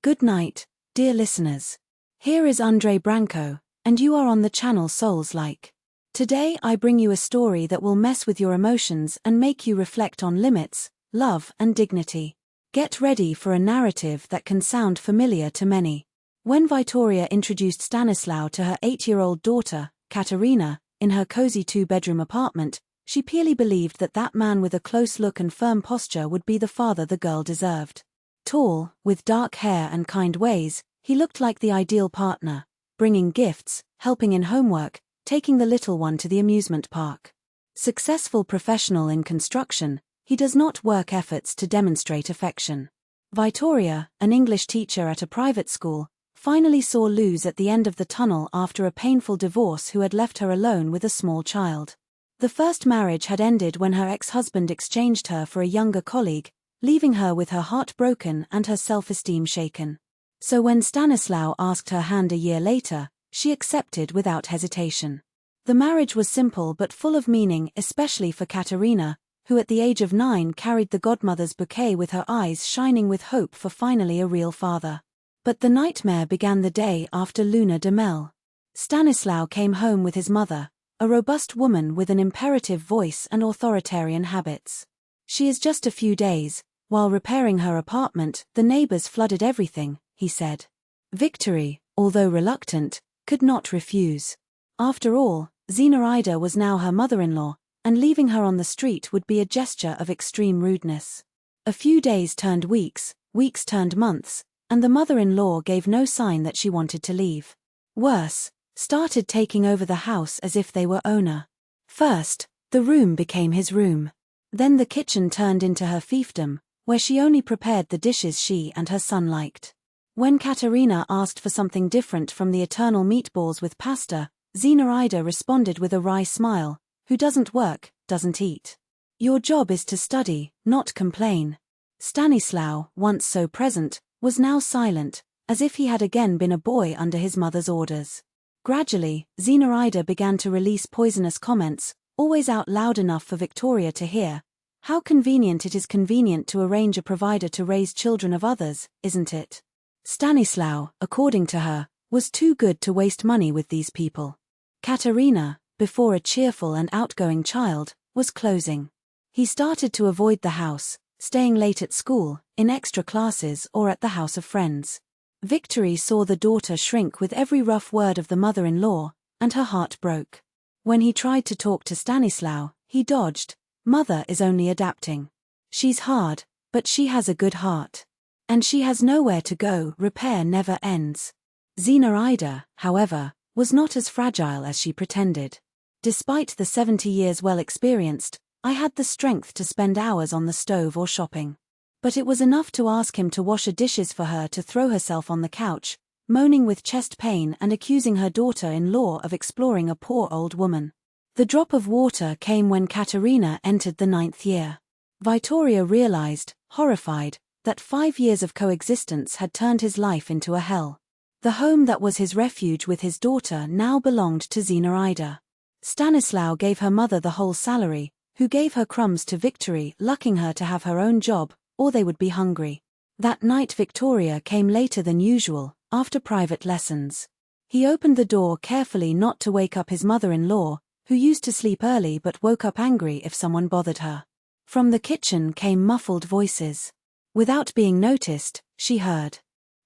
Good night, dear listeners. Here is Andre Branco, and you are on the channel Souls Like. Today I bring you a story that will mess with your emotions and make you reflect on limits, love and dignity. Get ready for a narrative that can sound familiar to many. When Vittoria introduced Stanislaw to her 8-year-old daughter, Katerina, in her cozy 2-bedroom apartment, she purely believed that that man with a close look and firm posture would be the father the girl deserved. Tall, with dark hair and kind ways, he looked like the ideal partner, bringing gifts, helping in homework, taking the little one to the amusement park. Successful professional in construction, he does not work efforts to demonstrate affection. Vittoria, an English teacher at a private school, finally saw Luz at the end of the tunnel after a painful divorce who had left her alone with a small child. The first marriage had ended when her ex-husband exchanged her for a younger colleague, leaving her with her heart broken and her self-esteem shaken. So when Stanislaw asked her hand a year later, she accepted without hesitation. The marriage was simple but full of meaning, especially for Katerina, who at the age of 9 carried the godmother's bouquet with her eyes shining with hope for finally a real father. But the nightmare began the day after Luna de Mel. Stanislaw came home with his mother, a robust woman with an imperative voice and authoritarian habits. She is just a few days. While repairing her apartment, the neighbors flooded everything, he said. Victory, although reluctant, could not refuse. After all, Zenaida was now her mother-in-law, and leaving her on the street would be a gesture of extreme rudeness. A few days turned weeks, weeks turned months, and the mother-in-law gave no sign that she wanted to leave. Worse, started taking over the house as if they were owner. First, the room became his room. Then the kitchen turned into her fiefdom, where she only prepared the dishes she and her son liked. When Katerina asked for something different from the eternal meatballs with pasta, Zenaida responded with a wry smile, "Who doesn't work, doesn't eat. Your job is to study, not complain." Stanislaw, once so present, was now silent, as if he had again been a boy under his mother's orders. Gradually, Zenaida began to release poisonous comments, always out loud enough for Victoria to hear. "How convenient it is convenient to arrange a provider to raise children of others, isn't it?" Stanislaw, according to her, was too good to waste money with these people. Katerina, before a cheerful and outgoing child, was closing. He started to avoid the house, staying late at school, in extra classes or at the house of friends. Victory saw the daughter shrink with every rough word of the mother-in-law, and her heart broke. When he tried to talk to Stanislaw, he dodged. "Mother is only adapting. She's hard, but she has a good heart. And she has nowhere to go, repair never ends." Zenaida, however, was not as fragile as she pretended. Despite the 70 years well experienced, I had the strength to spend hours on the stove or shopping. But it was enough to ask him to wash the dishes for her to throw herself on the couch, moaning with chest pain and accusing her daughter-in-law of exploring a poor old woman. The drop of water came when Katerina entered the 9th year. Vittoria realized, horrified, that 5 years of coexistence had turned his life into a hell. The home that was his refuge with his daughter now belonged to Zenaida. Stanislaw gave her mother the whole salary, who gave her crumbs to Victory, lucking her to have her own job, or they would be hungry. That night Victoria came later than usual, after private lessons. He opened the door carefully not to wake up his mother-in-law, who used to sleep early but woke up angry if someone bothered her. From the kitchen came muffled voices. Without being noticed, she heard.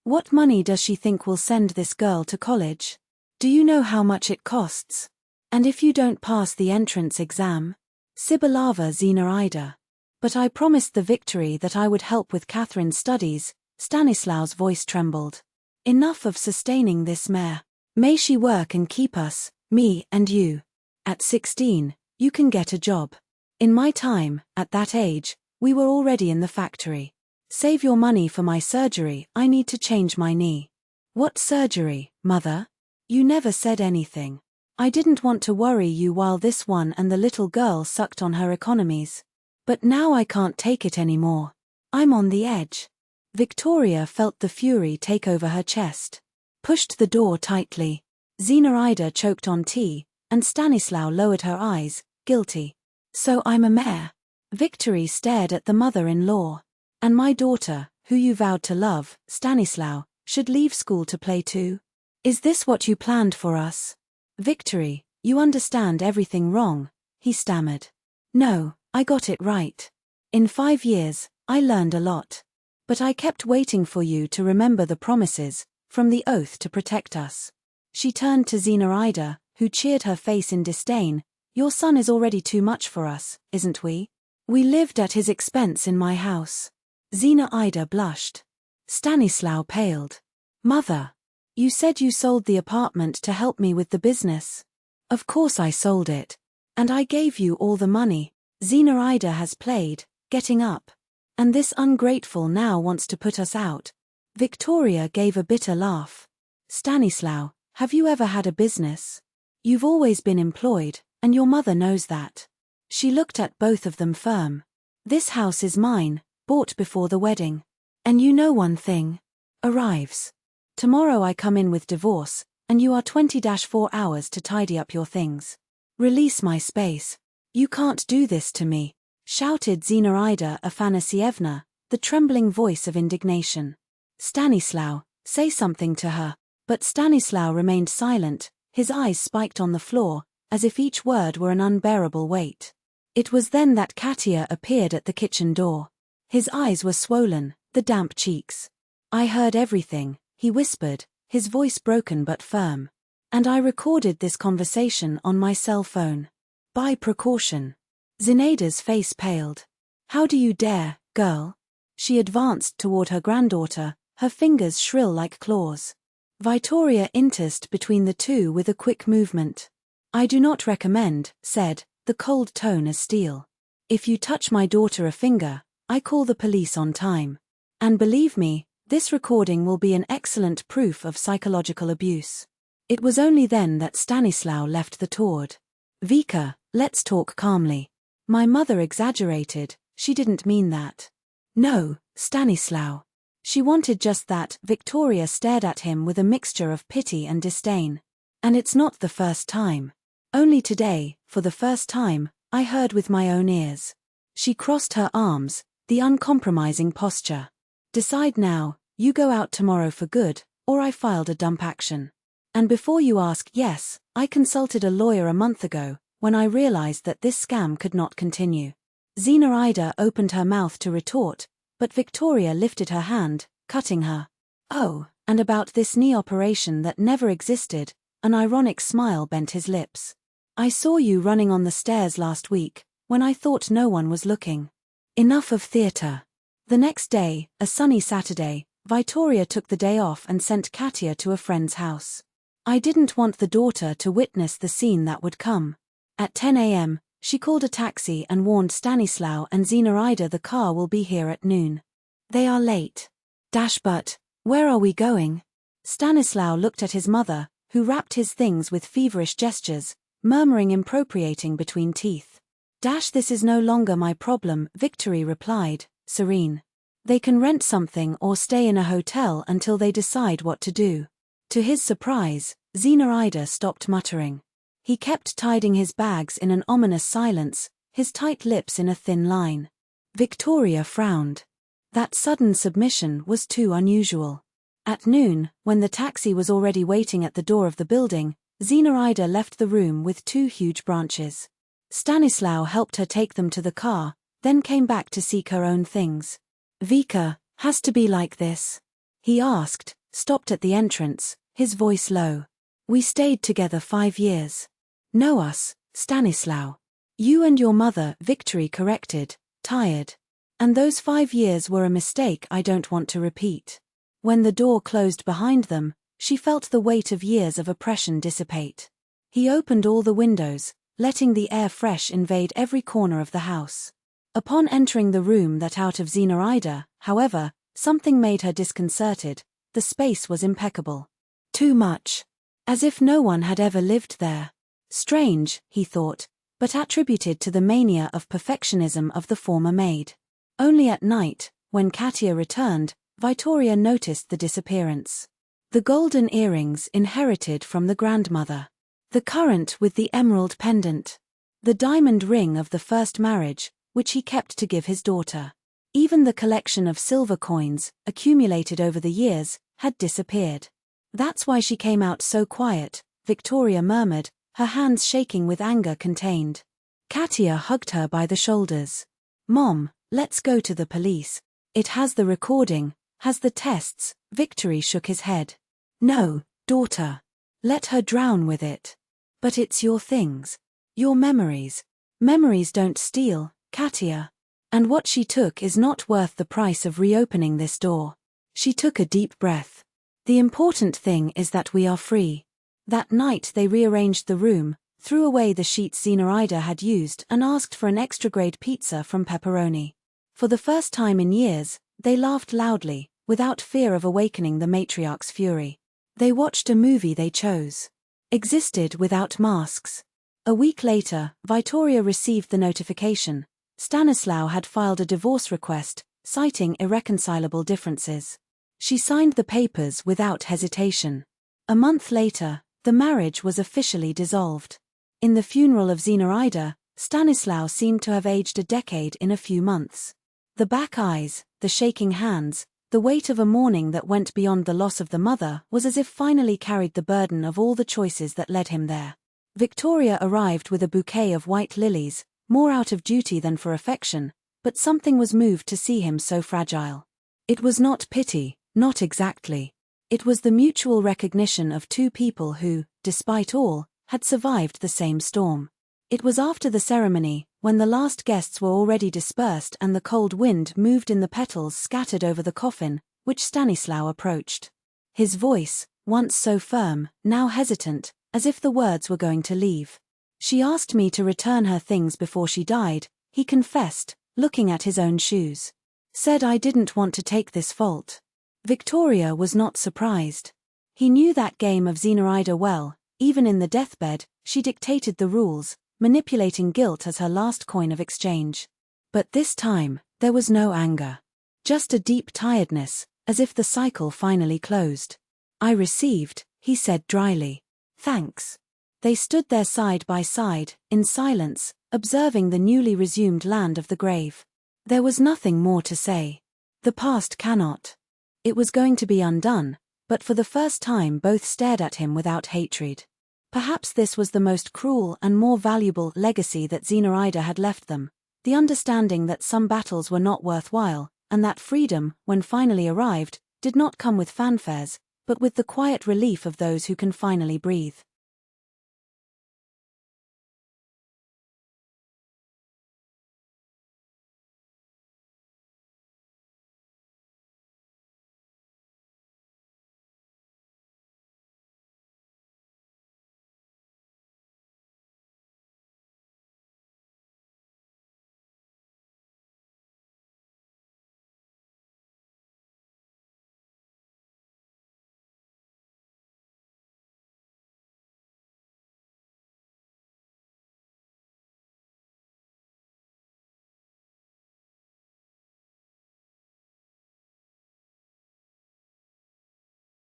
"What money does she think will send this girl to college? Do you know how much it costs? And if you don't pass the entrance exam? Sibilava Zenaida. But I promised the Victory that I would help with Catherine's studies." Stanislaw's voice trembled. "Enough of sustaining this mare. May she work and keep us, me and you. At 16, you can get a job. In my time, at that age, we were already in the factory. Save your money for my surgery, I need to change my knee." "What surgery, mother? You never said anything. I didn't want to worry you while this one and the little girl sucked on her economies. But now I can't take it anymore. I'm on the edge." Victoria felt the fury take over her chest. Pushed the door tightly. Zenaida choked on tea, and Stanislaw lowered her eyes, guilty. "So I'm a mare?" Victory stared at the mother-in-law. "And my daughter, who you vowed to love, Stanislaw, should leave school to play too? Is this what you planned for us? Victory, you understand everything wrong, he stammered. No, I got it right. In 5 years, I learned a lot. But I kept waiting for you to remember the promises, from the oath to protect us. She turned to Zenaida, who cheered her face in disdain. Your son is already too much for us, isn't we? We lived at his expense in my house. Zenaida blushed. Stanislaw paled. Mother, you said you sold the apartment to help me with the business. Of course I sold it. And I gave you all the money. Zenaida has played, getting up. And this ungrateful now wants to put us out. Victoria gave a bitter laugh. Stanislaw, have you ever had a business? You've always been employed, and your mother knows that. She looked at both of them firm. This house is mine, bought before the wedding. And you know one thing. Arrives. Tomorrow I come in with divorce, and you are 20-4 hours to tidy up your things. Release my space. You can't do this to me, shouted Zenaida Afanasievna, the trembling voice of indignation. Stanislaw, say something to her. But Stanislaw remained silent, his eyes spiked on the floor, as if each word were an unbearable weight. It was then that Katia appeared at the kitchen door. His eyes were swollen, the damp cheeks. I heard everything, he whispered, his voice broken but firm. And I recorded this conversation on my cell phone. By precaution. Zinaida's face paled. How do you dare, girl? She advanced toward her granddaughter, her fingers shrill like claws. Vittoria interced between the two with a quick movement. I do not recommend, said, the cold tone as steel. If you touch my daughter a finger, I call the police on time. And believe me, this recording will be an excellent proof of psychological abuse. It was only then that Stanislaw left the Tord. Vika, let's talk calmly. My mother exaggerated, she didn't mean that. No, Stanislaw. She wanted just that. Victoria stared at him with a mixture of pity and disdain. And it's not the first time. Only today, for the first time, I heard with my own ears. She crossed her arms, the uncompromising posture. Decide now, you go out tomorrow for good, or I filed a dump action. And before you ask, yes, I consulted a lawyer a month ago, when I realized that this scam could not continue. Zenaida opened her mouth to retort, but Victoria lifted her hand, cutting her. Oh, and about this knee operation that never existed, an ironic smile bent his lips. I saw you running on the stairs last week, when I thought no one was looking. Enough of theatre. The next day, a sunny Saturday, Vittoria took the day off and sent Katia to a friend's house. I didn't want the daughter to witness the scene that would come. At 10 a.m., she called a taxi and warned Stanislaw and Zenaida the car will be here at noon. They are late. But, where are we going? Stanislaw looked at his mother, who wrapped his things with feverish gestures, murmuring impropriating between teeth. This is no longer my problem, Victory replied, serene. They can rent something or stay in a hotel until they decide what to do. To his surprise, Zenaida stopped muttering. He kept tidying his bags in an ominous silence, his tight lips in a thin line. Victoria frowned. That sudden submission was too unusual. At noon, when the taxi was already waiting at the door of the building, Zenaida left the room with 2 huge branches. Stanislaw helped her take them to the car, then came back to seek her own things. Vika, has to be like this? He asked, stopped at the entrance, his voice low. We stayed together 5 years. Know us, Stanislaw. You and your mother, Victory corrected, tired. And those 5 years were a mistake I don't want to repeat. When the door closed behind them, she felt the weight of years of oppression dissipate. He opened all the windows, letting the air fresh invade every corner of the house. Upon entering the room that out of Zenaida, however, something made her disconcerted. The space was impeccable. Too much. As if no one had ever lived there. Strange, he thought, but attributed to the mania of perfectionism of the former maid. Only at night, when Katia returned, Vittoria noticed the disappearance. The golden earrings inherited from the grandmother. The currant with the emerald pendant. The diamond ring of the first marriage, which he kept to give his daughter. Even the collection of silver coins, accumulated over the years, had disappeared. That's why she came out so quiet, Victoria murmured, her hands shaking with anger contained. Katia hugged her by the shoulders. Mom, let's go to the police. It has the recording, has the tests. Victory shook his head. No, daughter. Let her drown with it. But it's your things. Your memories. Memories don't steal, Katia. And what she took is not worth the price of reopening this door. She took a deep breath. The important thing is that we are free. That night they rearranged the room, threw away the sheets Zenaida had used and asked for an extra-grade pizza from Pepperoni. For the first time in years, they laughed loudly, without fear of awakening the matriarch's fury. They watched a movie they chose. Existed without masks. A week later, Victoria received the notification. Stanislaw had filed a divorce request, citing irreconcilable differences. She signed the papers without hesitation. A month later, the marriage was officially dissolved. In the funeral of Zenaida, Stanislaw seemed to have aged a decade in a few months. The back eyes, the shaking hands, the weight of a mourning that went beyond the loss of the mother was as if finally carried the burden of all the choices that led him there. Victoria arrived with a bouquet of white lilies, more out of duty than for affection, but something was moved to see him so fragile. It was not pity, not exactly. It was the mutual recognition of two people who, despite all, had survived the same storm. It was after the ceremony, when the last guests were already dispersed and the cold wind moved in the petals scattered over the coffin, which Stanislaw approached. His voice, once so firm, now hesitant, as if the words were going to leave. She asked me to return her things before she died, he confessed, looking at his own shoes. Said I didn't want to take this fault. Victoria was not surprised. He knew that game of Zenaida well. Even in the deathbed, she dictated the rules, manipulating guilt as her last coin of exchange. But this time, there was no anger. Just a deep tiredness, as if the cycle finally closed. I received, he said dryly. Thanks. They stood there side by side, in silence, observing the newly resumed land of the grave. There was nothing more to say. The past cannot. It was going to be undone, but for the first time both stared at him without hatred. Perhaps this was the most cruel and more valuable legacy that Zenaida had left them, the understanding that some battles were not worthwhile, and that freedom, when finally arrived, did not come with fanfares, but with the quiet relief of those who can finally breathe.